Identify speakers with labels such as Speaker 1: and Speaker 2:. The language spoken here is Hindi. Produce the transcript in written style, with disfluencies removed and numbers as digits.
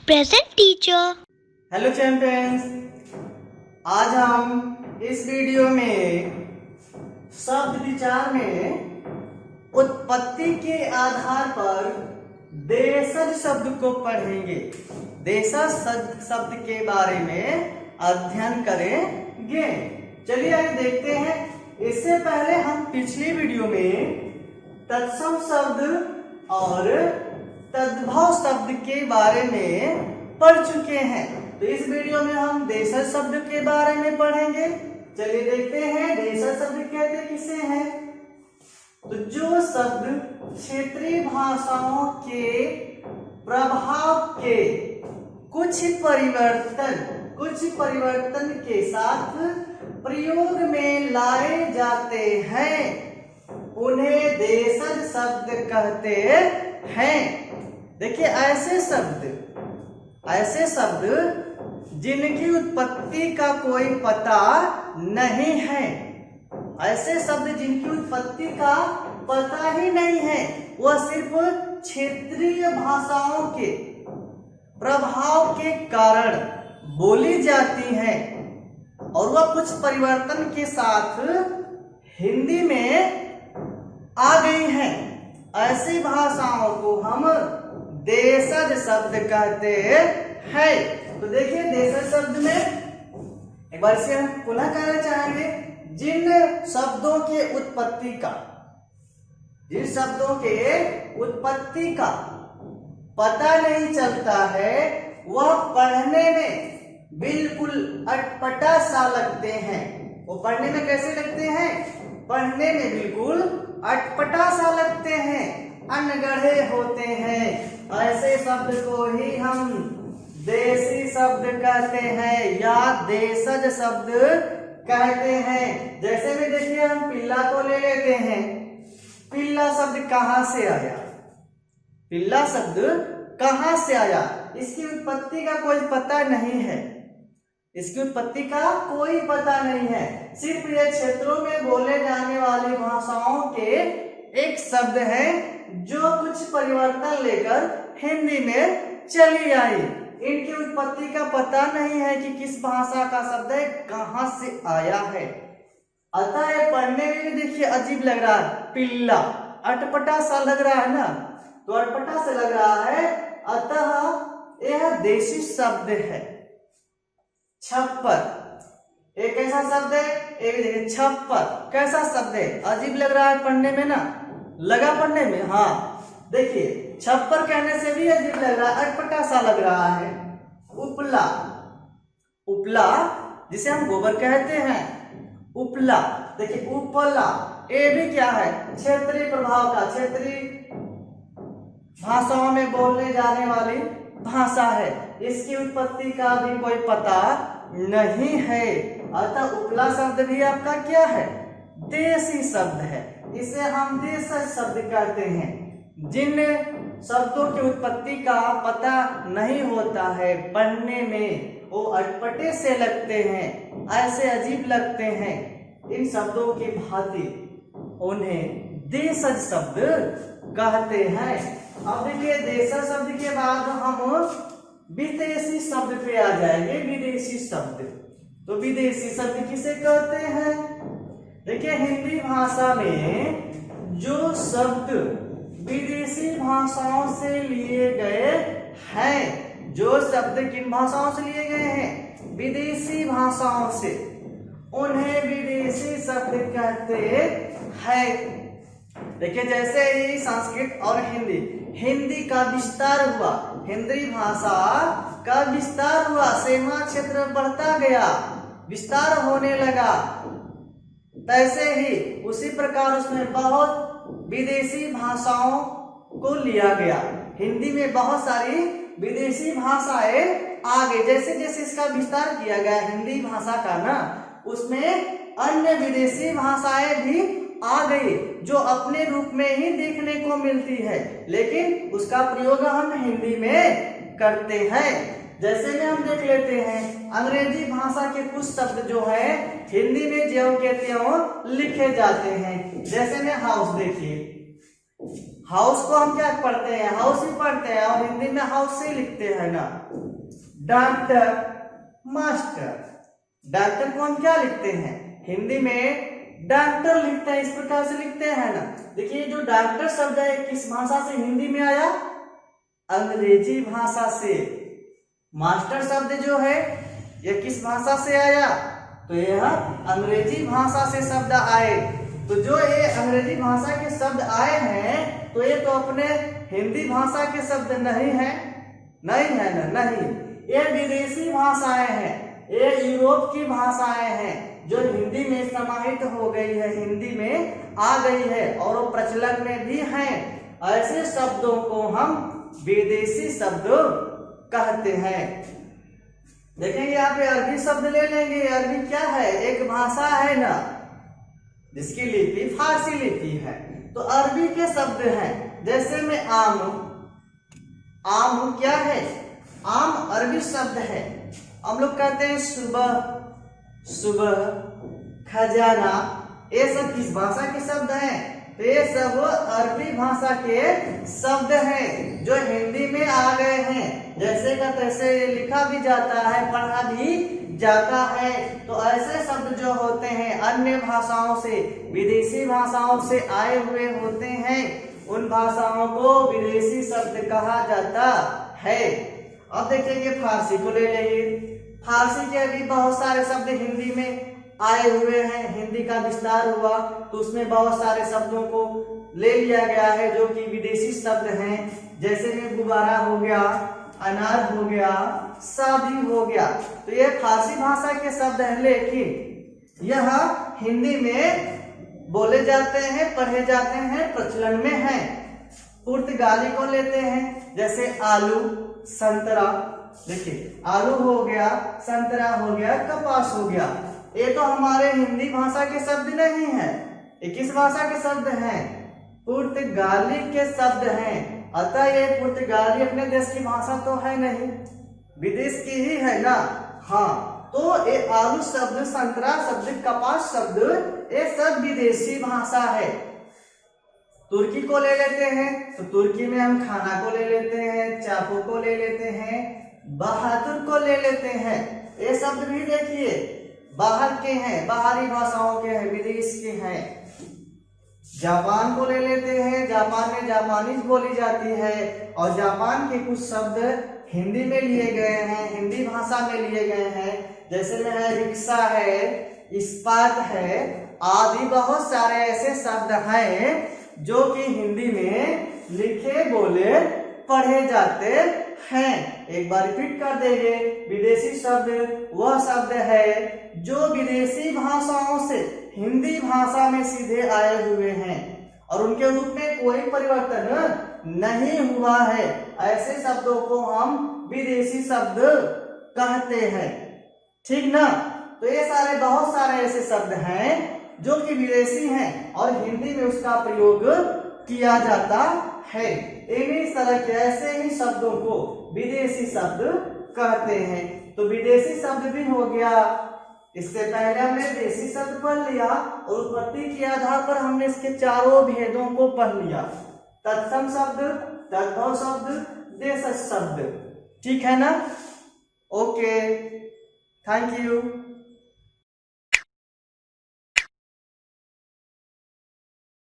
Speaker 1: present teacher.
Speaker 2: हेलो चैंपियंस, आज हम इस वीडियो में शब्द विचार में उत्पत्ति के आधार पर देशज शब्द को पढ़ेंगे। देशज शब्द के बारे में अध्ययन करेंगे। चलिए आइए देखते हैं। इससे पहले हम पिछली वीडियो में तत्सम शब्द और तद्भव शब्द के बारे में पढ़ चुके हैं। तो इस वीडियो में हम देशज शब्द के बारे में पढ़ेंगे। चलिए देखते हैं देशज शब्द कहते किसे हैं। तो जो शब्द क्षेत्रीय भाषाओं के प्रभाव के कुछ परिवर्तन के साथ प्रयोग में लाए जाते हैं उन्हें देशज शब्द कहते हैं। देखिए ऐसे शब्द जिनकी उत्पत्ति का कोई पता नहीं है, ऐसे शब्द जिनकी उत्पत्ति का पता ही नहीं है, वह सिर्फ क्षेत्रीय भाषाओं के प्रभाव के कारण बोली जाती हैं और वह कुछ परिवर्तन के साथ हिंदी में आ गई हैं। ऐसी भाषाओं को हम देशज शब्द कहते हैं। तो देखिए देशज शब्द में एक बार से हम पुनः कहना चाहेंगे, जिन शब्दों के उत्पत्ति का पता नहीं चलता है, वह पढ़ने में बिल्कुल अटपटा सा लगते हैं। वो पढ़ने में कैसे लगते हैं? पढ़ने में बिल्कुल अटपटा सा लगते हैं, अनगढ़े होते हैं। ऐसे शब्द को ही हम देसी शब्द कहते हैं या देशज शब्द कहते हैं। जैसे भी देखिए हम पिल्ला को ले लेते हैं। पिल्ला शब्द कहां से आया? पिल्ला शब्द कहां से आया? इसकी उत्पत्ति का कोई पता नहीं है। इसकी उत्पत्ति का कोई पता नहीं है। सिर्फ ये क्षेत्रों में बोले जाने वाली भाषाओं के एक शब्द है जो कुछ परिवर्तन लेकर हिंदी में चली आई। इनकी उत्पत्ति का पता नहीं है कि किस भाषा का शब्द है, कहां से आया है। अतः ये पढ़ने में भी देखिए अजीब लग रहा है। पिल्ला अटपटा सा लग रहा है ना, तो अटपटा से लग रहा है, अतः यह देशी शब्द है। छप्पर एक ऐसा शब्द है, एक देखिए छप्पर कैसा शब्द है, अजीब लग रहा है पढ़ने में ना, लगा पढ़ने में। हाँ देखिए छप्पर कहने से भी अजीब लग रहा है, अटपटा सा लग रहा है। उपला जिसे हम गोबर कहते हैं, उपला। देखिए उपला, ये भी क्या है? क्षेत्रीय प्रभाव का, क्षेत्रीय भाषाओं में बोलने जाने वाली भाषा है। इसकी उत्पत्ति का भी कोई पता नहीं है। अतः उपला शब्द भी आपका क्या है? देसी शब्द है। इसे हम देशज शब्द कहते हैं। जिन शब्दों की उत्पत्ति का पता नहीं होता है, पढ़ने में वो अटपटे से लगते हैं, ऐसे अजीब लगते हैं, इन शब्दों की भांति उन्हें देशज शब्द कहते हैं। अब देखिए देशज शब्द के बाद हम विदेशी शब्द पे आ जाएंगे। विदेशी शब्द, तो विदेशी शब्द किसे कहते हैं? देखिए हिंदी भाषा में जो शब्द विदेशी भाषाओं से लिए गए हैं, जो शब्द किन भाषाओं से लिए गए हैं? विदेशी भाषाओं से, उन्हें विदेशी शब्द कहते हैं। देखिए जैसे ही संस्कृत और हिंदी का विस्तार हुआ, हिंदी भाषा का विस्तार हुआ, सीमा क्षेत्र बढ़ता गया, विस्तार होने लगा, तैसे ही उसी प्रकार उसमें बहुत विदेशी भाषाओं को लिया गया। हिंदी में बहुत सारी विदेशी भाषाएं आ गई। जैसे जैसे इसका विस्तार किया गया हिंदी भाषा का ना, उसमें अन्य विदेशी भाषाएं भी आ गई जो अपने रूप में ही देखने को मिलती है, लेकिन उसका प्रयोग हम हिंदी में करते हैं। जैसे में हम देख लेते हैं अंग्रेजी भाषा के कुछ शब्द जो है हिंदी में ज्यों के त्यों लिखे जाते हैं। जैसे में हाउस, देखिए हाउस को हम क्या पढ़ते हैं, हाउस ही पढ़ते हैं, और हिंदी में हाउस से लिखते हैं ना। डॉक्टर, मास्टर, डॉक्टर को हम क्या लिखते हैं, हिंदी में डॉक्टर लिखते हैं, इस प्रकार से लिखते हैं ना। देखिए जो डॉक्टर शब्द है किस भाषा से हिंदी में आया, अंग्रेजी भाषा से। मास्टर शब्द जो है यह किस भाषा से आया, तो यह अंग्रेजी भाषा से शब्द आए। तो जो ये अंग्रेजी भाषा के शब्द आए हैं तो ये तो अपने हिंदी भाषा के शब्द नहीं है, नहीं है ना, नहीं, ये विदेशी भाषाएं हैं, ये यूरोप की भाषाएं हैं जो हिंदी में समाहित हो गई है, हिंदी में आ गई है और वो प्रचलन में भी हैं। ऐसे शब्दों को हम विदेशी शब्द कहते हैं। देखेंगे यहाँ पे अरबी शब्द ले लेंगे। अरबी क्या है, एक भाषा है ना जिसकी लिपि फारसी लिपि है। तो अरबी के शब्द हैं, जैसे में आम, आम क्या है, आम अरबी शब्द है। हम लोग कहते हैं सुबह, सुबह, खजाना, ये सब किस भाषा के शब्द हैं, तो ये सब अरबी भाषा के शब्द हैं जो हिंदी में आ गए हैं। जैसे का तैसे लिखा भी जाता है, पढ़ा भी जाता है। तो ऐसे शब्द जो होते हैं अन्य भाषाओं से, विदेशी भाषाओं से आए हुए होते हैं, उन भाषाओं को विदेशी शब्द कहा जाता है। अब देखेंगे फारसी को ले लेंगे। फारसी के भी बहुत सारे शब्द हिंदी में आए हुए हैं, हिंदी का विस्तार हुआ तो उसमें बहुत सारे शब्दों को ले लिया गया है जो कि विदेशी शब्द हैं। जैसे में गुब्बारा हो गया, अनार हो गया, शादी हो गया, तो ये फारसी भाषा के शब्द हैं, लेकिन यह हिंदी में बोले जाते हैं, पढ़े जाते हैं, प्रचलन में हैं। पुर्तगाली को लेते हैं, जैसे आलू, संतरा, देखिए आलू हो गया, संतरा हो गया, कपास हो गया, ये तो हमारे हिंदी भाषा के शब्द नहीं है, ये किस भाषा के शब्द हैं, पुर्तगाली के शब्द हैं। अतः ये पुर्तगाली अपने देश की भाषा तो है नहीं, विदेश की ही है ना। हाँ, तो ये आलू शब्द, संतरा शब्द, कपास शब्द, ये सब विदेशी भाषा है। तुर्की को ले लेते हैं तो तुर्की में हम खाना को ले लेते हैं, चाकू को ले लेते हैं, बहादुर को ले लेते हैं। ये शब्द भी देखिए बाहर के हैं, बाहरी भाषाओं के हैं, विदेश के हैं। जापान को ले लेते हैं, जापान में जापानीज बोली जाती है और जापान के कुछ शब्द हिंदी में लिए गए हैं, हिंदी भाषा में लिए गए हैं। जैसे में है रिक्शा है, इस्पात है, आदि बहुत सारे ऐसे शब्द हैं जो कि हिंदी में लिखे, बोले, पढ़े जाते हैं। एक बार रिपीट कर देंगे, विदेशी शब्द वह शब्द है जो विदेशी भाषाओं से हिंदी भाषा में सीधे आए हुए हैं और उनके रूप में कोई परिवर्तन नहीं हुआ है। ऐसे शब्दों को हम विदेशी शब्द कहते हैं, ठीक ना। तो ये सारे बहुत सारे ऐसे शब्द हैं जो कि विदेशी हैं और हिंदी में उसका प्रयोग किया जाता है। इन्हीं तरह के ऐसे ही शब्दों को विदेशी शब्द कहते हैं। तो विदेशी शब्द भी हो गया। इससे पहले हमने देशी शब्द पढ़ लिया और उत्पत्ति के आधार पर हमने इसके चारों भेदों को पढ़ लिया, तत्सम शब्द, तद्भव शब्द, देशज शब्द, ठीक है ना। Okay, thank you.